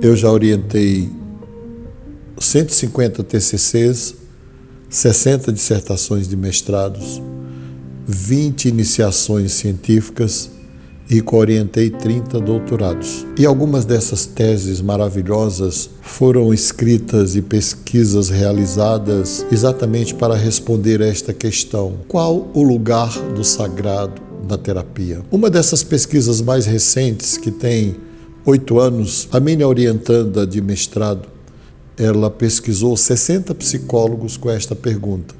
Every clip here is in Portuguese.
Eu já orientei 150 TCCs, 60 dissertações de mestrados, 20 iniciações científicas e orientei 30 doutorados. E algumas dessas teses maravilhosas foram escritas e pesquisas realizadas exatamente para responder a esta questão: qual o lugar do sagrado na terapia? Uma dessas pesquisas mais recentes, que tem 8 anos, a minha orientanda de mestrado, ela pesquisou 60 psicólogos com esta pergunta.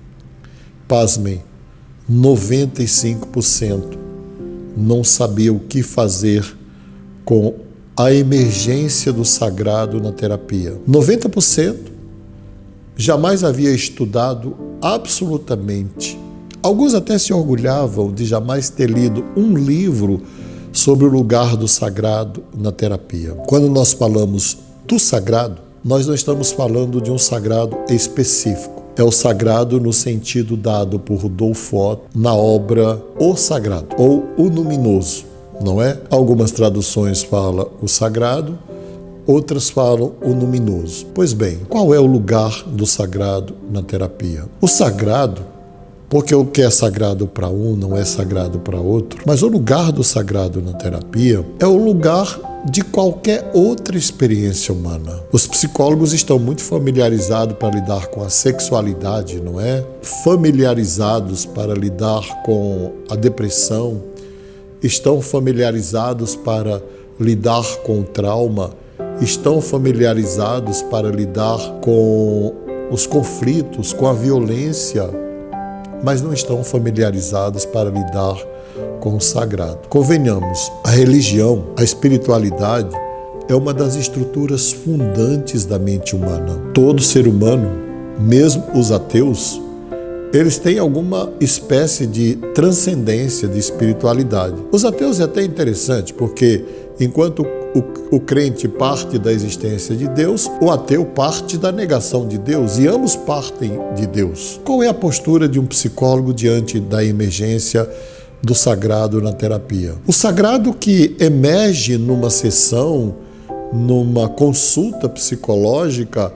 Pasmem, 95% não sabia o que fazer com a emergência do sagrado na terapia. 90% jamais havia estudado absolutamente. Alguns até se orgulhavam de jamais ter lido um livro sobre o lugar do sagrado na terapia. Quando nós falamos do sagrado, nós não estamos falando de um sagrado específico. É o sagrado no sentido dado por Rudolf Otto na obra O Sagrado, ou O Luminoso, não é? Algumas traduções falam o sagrado, outras falam o luminoso. Pois bem, qual é o lugar do sagrado na terapia? O sagrado, porque o que é sagrado para um não é sagrado para outro, mas o lugar do sagrado na terapia é o lugar de qualquer outra experiência humana. Os psicólogos estão muito familiarizados para lidar com a sexualidade, não é? Familiarizados para lidar com a depressão, estão familiarizados para lidar com o trauma, estão familiarizados para lidar com os conflitos, com a violência, mas não estão familiarizados para lidar com o sagrado. Convenhamos, a religião, a espiritualidade é uma das estruturas fundantes da mente humana. Todo ser humano, mesmo os ateus, eles têm alguma espécie de transcendência de espiritualidade. Os ateus é até interessante, porque enquanto o crente parte da existência de Deus, o ateu parte da negação de Deus, e ambos partem de Deus. Qual é a postura de um psicólogo diante da emergência do sagrado na terapia? O sagrado que emerge numa sessão, numa consulta psicológica,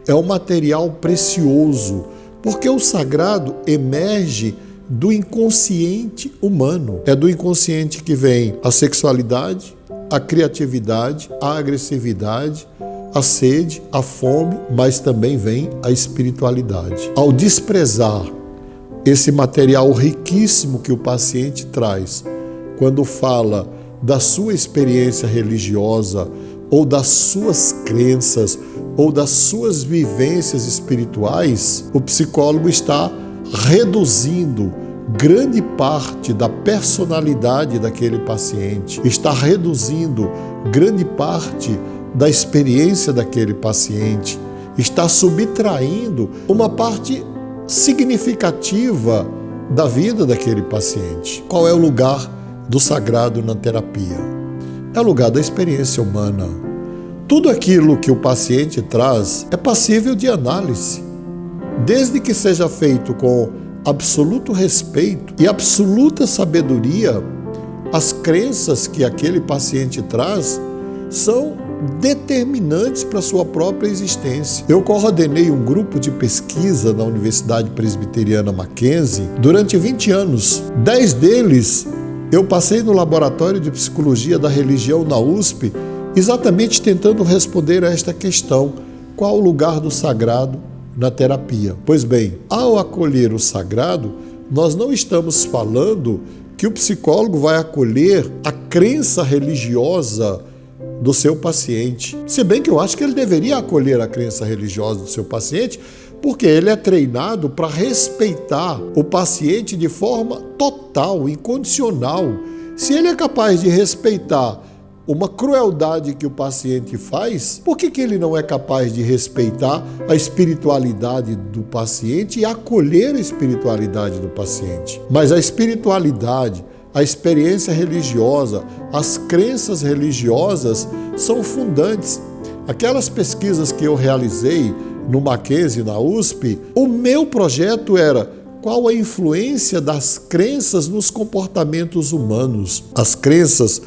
é um material precioso, porque o sagrado emerge do inconsciente humano. É do inconsciente que vem a sexualidade, a criatividade, a agressividade, a sede, a fome, mas também vem a espiritualidade. Ao desprezar esse material riquíssimo que o paciente traz, quando fala da sua experiência religiosa, ou das suas crenças, ou das suas vivências espirituais, o psicólogo está reduzindo grande parte da personalidade daquele paciente, está reduzindo grande parte da experiência daquele paciente, está subtraindo uma parte significativa da vida daquele paciente. Qual é o lugar do sagrado na terapia? É o lugar da experiência humana. Tudo aquilo que o paciente traz é passível de análise, desde que seja feito com absoluto respeito e absoluta sabedoria. As crenças que aquele paciente traz são determinantes para a sua própria existência. Eu coordenei um grupo de pesquisa na Universidade Presbiteriana Mackenzie durante 20 anos. 10 deles eu passei no Laboratório de Psicologia da Religião na USP, exatamente tentando responder a esta questão: qual o lugar do sagrado na terapia? Pois bem, ao acolher o sagrado, nós não estamos falando que o psicólogo vai acolher a crença religiosa do seu paciente. Se bem que eu acho que ele deveria acolher a crença religiosa do seu paciente, porque ele é treinado para respeitar o paciente de forma total, incondicional. Se ele é capaz de respeitar uma crueldade que o paciente faz, por que ele não é capaz de respeitar a espiritualidade do paciente e acolher a espiritualidade do paciente? Mas a espiritualidade, a experiência religiosa, as crenças religiosas são fundantes. Aquelas pesquisas que eu realizei no Mackenzie, na USP, o meu projeto era: qual a influência das crenças nos comportamentos humanos? As crenças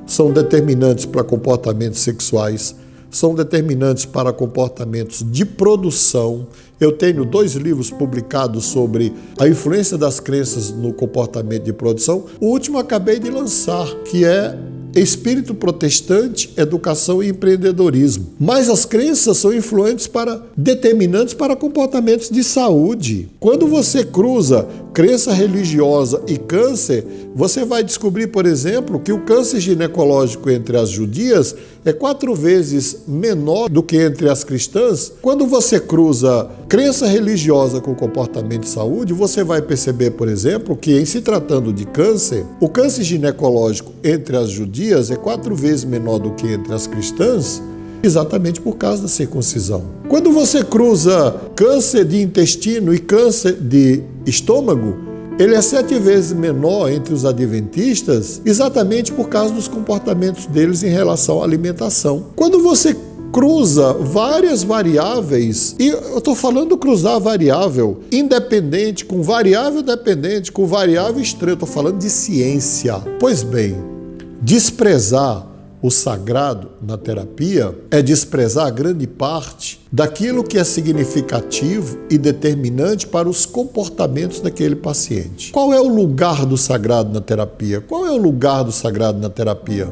são determinantes para comportamentos sexuais, são determinantes para comportamentos de produção. Eu tenho 2 livros publicados sobre a influência das crenças no comportamento de produção. O último acabei de lançar, que é Espírito Protestante, Educação e Empreendedorismo. Mas as crenças são determinantes para comportamentos de saúde. Quando você cruza crença religiosa e câncer, você vai descobrir, por exemplo, que o câncer ginecológico entre as judias é 4 vezes menor do que entre as cristãs. Quando você cruza crença religiosa com comportamento de saúde, você vai perceber, por exemplo, que em se tratando de câncer, o câncer ginecológico entre as judias é 4 vezes menor do que entre as cristãs, exatamente por causa da circuncisão. Quando você cruza câncer de intestino e câncer de estômago, ele é 7 vezes menor entre os adventistas, exatamente por causa dos comportamentos deles em relação à alimentação. Quando você cruza várias variáveis, e eu estou falando cruzar variável independente, com variável dependente, com variável estranha, eu estou falando de ciência. Pois bem, desprezar o sagrado na terapia é desprezar grande parte daquilo que é significativo e determinante para os comportamentos daquele paciente. Qual é o lugar do sagrado na terapia? Qual é o lugar do sagrado na terapia?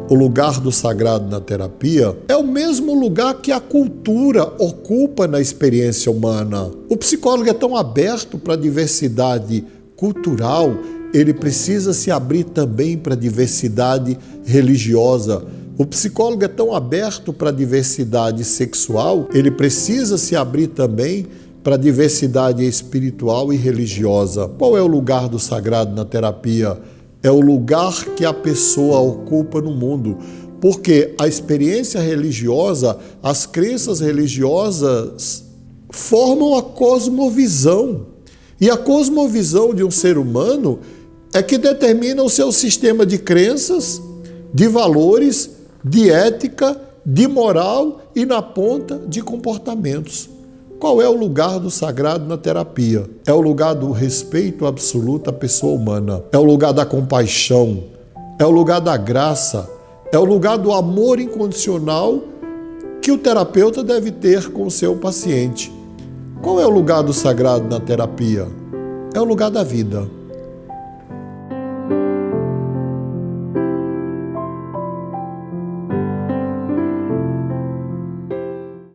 O lugar do sagrado na terapia é o mesmo lugar que a cultura ocupa na experiência humana. O psicólogo é tão aberto para a diversidade cultural, ele precisa se abrir também para a diversidade religiosa. O psicólogo é tão aberto para a diversidade sexual, ele precisa se abrir também para a diversidade espiritual e religiosa. Qual é o lugar do sagrado na terapia? É o lugar que a pessoa ocupa no mundo, porque a experiência religiosa, as crenças religiosas formam a cosmovisão. E a cosmovisão de um ser humano é que determina o seu sistema de crenças, de valores, de ética, de moral e, na ponta, de comportamentos. Qual é o lugar do sagrado na terapia? É o lugar do respeito absoluto à pessoa humana. É o lugar da compaixão. É o lugar da graça. É o lugar do amor incondicional que o terapeuta deve ter com o seu paciente. Qual é o lugar do sagrado na terapia? É o lugar da vida.